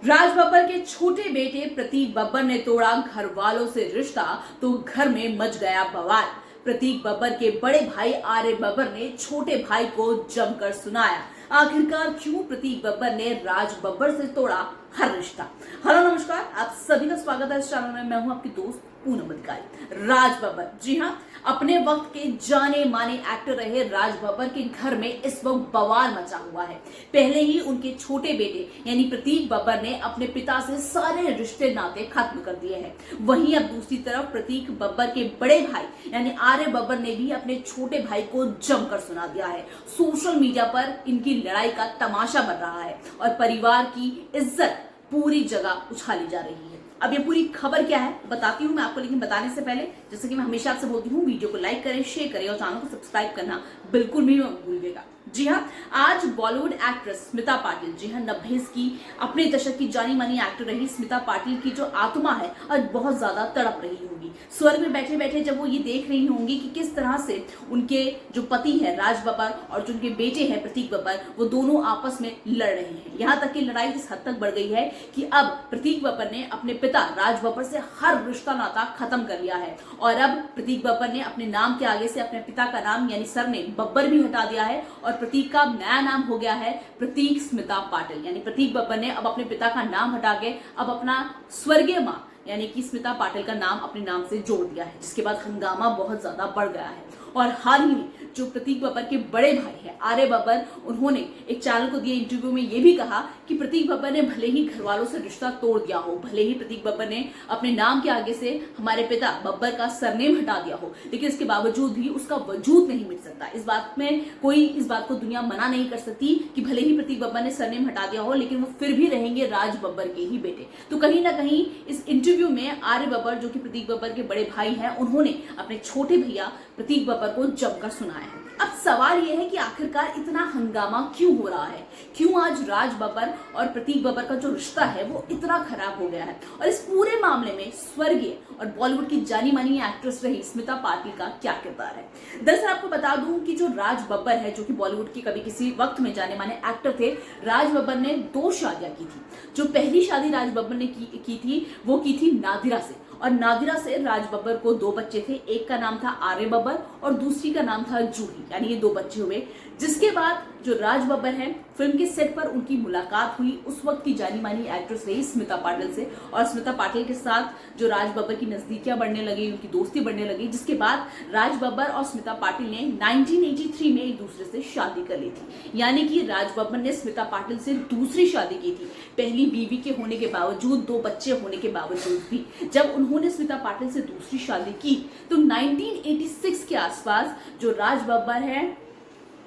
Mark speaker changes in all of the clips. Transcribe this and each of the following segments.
Speaker 1: राज बब्बर के छोटे बेटे प्रतीक बब्बर ने तोड़ा घर वालों से रिश्ता तो घर में मच गया बवाल। प्रतीक बब्बर के बड़े भाई आर्य बब्बर ने छोटे भाई को जमकर सुनाया। आखिरकार क्यों प्रतीक बब्बर ने राज बब्बर से तोड़ा हर रिश्ता। हेलो नमस्कार, आप सभी का स्वागत है इस चैनल में। मैं हूं आपकी दोस्त पूनम अधिकारी। राज बब्बर, जी हां, अपने वक्त के जाने माने एक्टर रहे राज बब्बर के घर में इस वक्त बवाल मचा हुआ है। पहले ही उनके छोटे बेटे यानी प्रतीक बब्बर ने अपने पिता से सारे रिश्ते नाते खत्म कर दिए हैं। वहीं अब दूसरी तरफ प्रतीक बब्बर के बड़े भाई यानी आर्य बब्बर ने भी अपने छोटे भाई को जमकर सुना दिया है। सोशल मीडिया पर इनकी लड़ाई का तमाशा बन रहा है और परिवार की इज्जत पूरी जगह उछाली जा रही है। अब ये पूरी खबर क्या है बताती हूँ मैं आपको, लेकिन बताने से पहले जैसे कि मैं हमेशा आपसे बोलती हूँ, वीडियो को लाइक करें, शेयर करें और चैनल को सब्सक्राइब करना बिल्कुल भी मत भूलिएगा। जी हाँ, आज बॉलीवुड एक्ट्रेस स्मिता पाटिल, जी हाँ, 90s की अपने दशक की जानी मानी एक्टर रही स्मिता पाटिल की जो आत्मा है आज बहुत ज्यादा तड़प रही होगी। स्वर्ग में बैठे बैठे जब वो ये देख रही होंगी कि किस तरह से उनके जो पति है राज बब्बर और जो उनके बेटे हैं प्रतीक बब्बर, वो दोनों आपस में लड़ रहे हैं। यहाँ तक कि लड़ाई इस हद तक बढ़ गई है कि अब प्रतीक बब्बर ने अपने पिता राज बब्बर से हर रिश्ता नाता खत्म कर लिया है और अब प्रतीक बब्बर ने अपने नाम के आगे से अपने पिता का नाम यानी सरनेम बब्बर भी हटा दिया है और प्रतीक का नया नाम हो गया है प्रतीक स्मिता पाटिल। यानी प्रतीक बब्बर ने अब अपने पिता का नाम हटा के अब अपना स्वर्गीय मां यानी कि स्मिता पाटिल का नाम अपने नाम से जोड़ दिया है, जिसके बाद हंगामा बहुत ज्यादा बढ़ गया है। और हाल ही में जो प्रतीक बब्बर के बड़े भाई है आर्य बब्बर, उन्होंने एक चैनल को दिए इंटरव्यू में ये भी कहा कि प्रतीक बब्बर ने भले ही घर वालों से रिश्ता तोड़ दिया हो, भले ही प्रतीक बब्बर ने अपने नाम के आगे से हमारे पिता बब्बर का सरनेम हटा दिया हो, लेकिन इसके बावजूद भी उसका वजूद नहीं मिट सकता। इस बात में कोई इस बात को दुनिया मना नहीं कर सकती कि भले ही प्रतीक बब्बर ने सरनेम हटा दिया हो, लेकिन वो फिर भी रहेंगे राज बब्बर के ही बेटे। तो कहीं ना कहीं इस इंटरव्यू में आर्य बब्बर, जो कि प्रतीक बब्बर के बड़े भाई हैं, उन्होंने अपने छोटे भैया प्रतीक बब्बर को जमकर सुनाया है। अब सवाल यह है कि आखिरकार इतना हंगामा क्यों हो रहा है, क्यों आज राज बब्बर और प्रतीक बब्बर का जो रिश्ता है वो इतना खराब हो गया है, और इस पूरे मामले में स्वर्गीय और बॉलीवुड की जानी मानी एक्ट्रेस रही स्मिता पाटिल का क्या किरदार है। दरअसल आपको बता दूं कि जो राज बब्बर है, जो कि बॉलीवुड के कभी किसी वक्त में जाने माने एक्टर थे, राज बब्बर ने 2 शादियां की थी। जो पहली शादी राज बब्बर ने की थी वो की थी नादिरा से, और नादिरा से राज बब्बर को 2 बच्चे थे। एक का नाम था आर्य बब्बर और दूसरी का नाम था जूही, यानी ये 2 बच्चे हुए। जिसके बाद जो राज बब्बर हैं, फिल्म के सेट पर उनकी मुलाकात हुई उस वक्त की जानी मानी एक्ट्रेस रही स्मिता पाटिल से, और स्मिता पाटिल के साथ जो राज बब्बर की नजदीकियां बढ़ने लगी, उनकी दोस्ती बढ़ने लगी। जिसके बाद राज बब्बर और स्मिता पाटिल ने 1983 में एक दूसरे से शादी कर ली थी। यानी कि राज बब्बर ने स्मिता पाटिल से दूसरी शादी की थी, पहली बीवी के होने के बावजूद, 2 बच्चे होने के बावजूद भी। जब उन्होंने स्मिता पाटिल से दूसरी शादी की तो 1986 के आसपास जो राज बब्बर है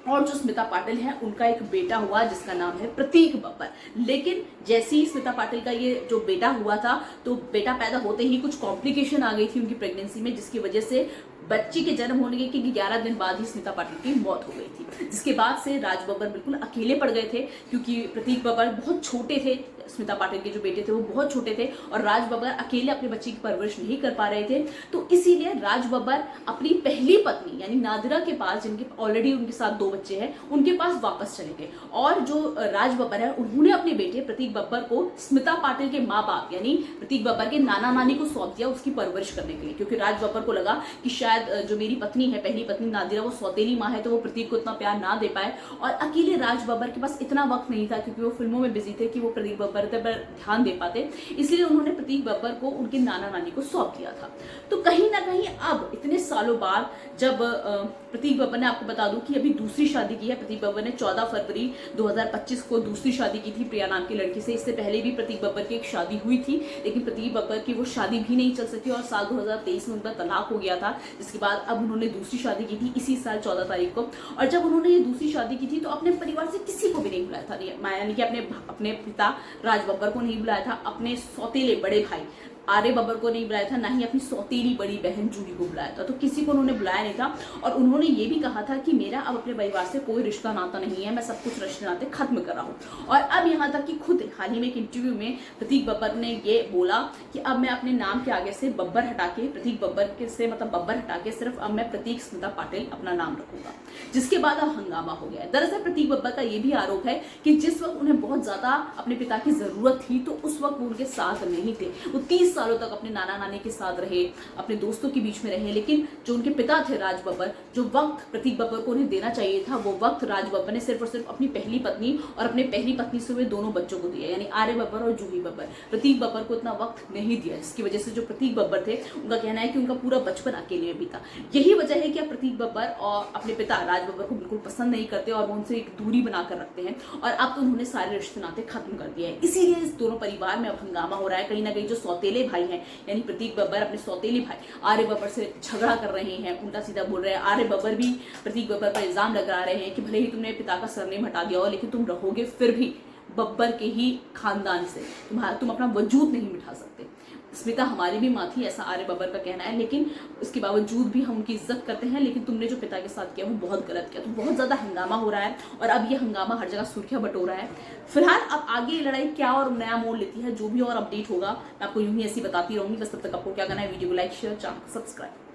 Speaker 1: और जो स्मिता पाटिल है, उनका एक बेटा हुआ जिसका नाम है प्रतीक बब्बर। लेकिन जैसे ही स्मिता पाटिल का ये जो बेटा हुआ था, तो बेटा पैदा होते ही कुछ कॉम्प्लिकेशन आ गई थी उनकी प्रेगनेंसी में, जिसकी वजह से बच्ची के जन्म होने के 11 दिन बाद ही स्मिता पाटिल की मौत हो गई थी। जिसके बाद से राज बब्बर बिल्कुल अकेले पड़ गए थे, क्योंकि प्रतीक बब्बर बहुत छोटे थे, स्मिता पाटिल के जो बेटे थे वो बहुत छोटे थे, और राज बब्बर अकेले अपने बच्चे की परवरिश नहीं कर पा रहे थे। तो इसीलिए राज बब्बर अपनी पहली पत्नी यानी नादिरा के पास, जिनके ऑलरेडी उनके साथ 2 बच्चे हैं, उनके पास वापस चले गए। और जो राज बब्बर है, उन्होंने अपने बेटे प्रतीक बब्बर को स्मिता पाटिल के माँ बाप यानी प्रतीक बब्बर के नाना नानी को सौंप दिया उसकी परवरिश करने के लिए, क्योंकि राज बब्बर को लगा कि शायद जो मेरी पत्नी है, पहली पत्नी नादिरा, वो सौतेली माँ है, तो वो प्रतीक को इतना प्यार ना दे पाए। और अकेले राज बब्बर के पास इतना वक्त नहीं था, क्योंकि वो फिल्मों में बिजी थे, कि वो प्रतीक बब्बर पर ध्यान दे पाते। इसलिए उन्होंने प्रतीक बब्बर को उनके नाना नानी को सौंप दिया था। तो कहीं ना कहीं अब इतने सालों बाद जब प्रतीक बब्बर ने, आपको बता दूं कि अभी दूसरी शादी की है, प्रतीक बब्बर ने 14 फरवरी 2025 को दूसरी शादी की थी प्रिया नाम की लड़की से। इससे पहले भी प्रतीक बब्बर की एक शादी हुई थी, लेकिन प्रतीक बब्बर की वो शादी भी नहीं चल सकी और साल 2023 में उनका तलाक हो गया था। जिसके बाद अब उन्होंने दूसरी शादी की थी इसी साल 14 तारीख को। और जब उन्होंने ये दूसरी शादी की थी तो अपने परिवार से किसी को भी नहीं बुलाया था, यानी कि अपने पिता राज बब्बर को नहीं बुलाया था, अपने सौतेले बड़े भाई आर्य बब्बर को नहीं बुलाया था, ना ही अपनी सौतेली बड़ी बहन जूही को बुलाया था, तो किसी को उन्होंने बुलाया नहीं था। और उन्होंने ये भी कहा था कि मेरा अब अपने परिवार से कोई रिश्ता नाता नहीं है, मैं सब कुछ रिश्ते नाते खत्म कर रहा हूँ। और अब यहाँ तक कि खुद हाल ही में एक इंटरव्यू में प्रतीक बब्बर ने ये बोला कि अब मैं अपने नाम के आगे से बब्बर हटा के, प्रतीक बब्बर के से मतलब बब्बर हटा के सिर्फ अब मैं प्रतीक स्मिता पाटिल अपना नाम रखूंगा, जिसके बाद अब हंगामा हो गया है। दरअसल प्रतीक बब्बर का ये भी आरोप है कि जिस वक्त उन्हें बहुत ज्यादा अपने पिता की जरूरत थी तो उस वक्त वो उनके साथ नहीं थे। वो 30 सालों तक अपने नाना नानी के साथ रहे, अपने दोस्तों के बीच में रहे, लेकिन जो उनके पिता थे राज बब्बर, जो वक्त प्रतीक बब्बर को उन्हें देना चाहिए था वो वक्त राज बब्बर ने सिर्फ और सिर्फ अपनी पहली पत्नी और अपने पहली पत्नी से हुए दोनों बच्चों को दिया, यानी आर्य बब्बर और जूही बब्बर। प्रतीक बब्बर को इतना वक्त नहीं दिया, जिसकी वजह से जो प्रतीक बब्बर थे उनका कहना है कि उनका पूरा बचपन अकेले बीता। यही वजह है कि अब प्रतीक बब्बर और अपने पिता राज बब्बर को बिल्कुल पसंद नहीं करते और वो उनसे एक दूरी बनाकर रखते हैं, और अब तो उन्होंने सारे रिश्ते नाते खत्म कर दिए हैं। इसीलिए इस दोनों परिवार में अब हंगामा हो रहा है। कहीं ना कहीं जो सौतेले भाई हैं, यानी प्रतीक बब्बर अपने सौतेले भाई आर्य बब्बर से झगड़ा कर रहे हैं, उल्टा सीधा बोल रहे हैं। आर्य बब्बर भी प्रतीक बब्बर पर इल्जाम लगा रहे हैं कि भले ही तुमने पिता का सरनेम हटा दिया हो, लेकिन तुम रहोगे फिर भी बब्बर के ही खानदान से, तुम अपना वजूद नहीं मिटा सकते। स्मिता हमारी भी माँ थी, ऐसा आर्य बब्बर का कहना है, लेकिन उसके बावजूद भी हम उनकी इज्जत करते हैं, लेकिन तुमने जो पिता के साथ किया वो बहुत गलत किया। तो बहुत ज्यादा हंगामा हो रहा है और अब ये हंगामा हर जगह सुर्खियां बटोरा है। फिलहाल अब आगे ये लड़ाई क्या और नया मोड़ लेती है, जो भी और अपडेट होगा मैं आपको यूं ही ऐसी बताती रहूंगी। बस तब तक आपको क्या करना है, वीडियो को लाइक शेयर, चैनल सब्सक्राइब।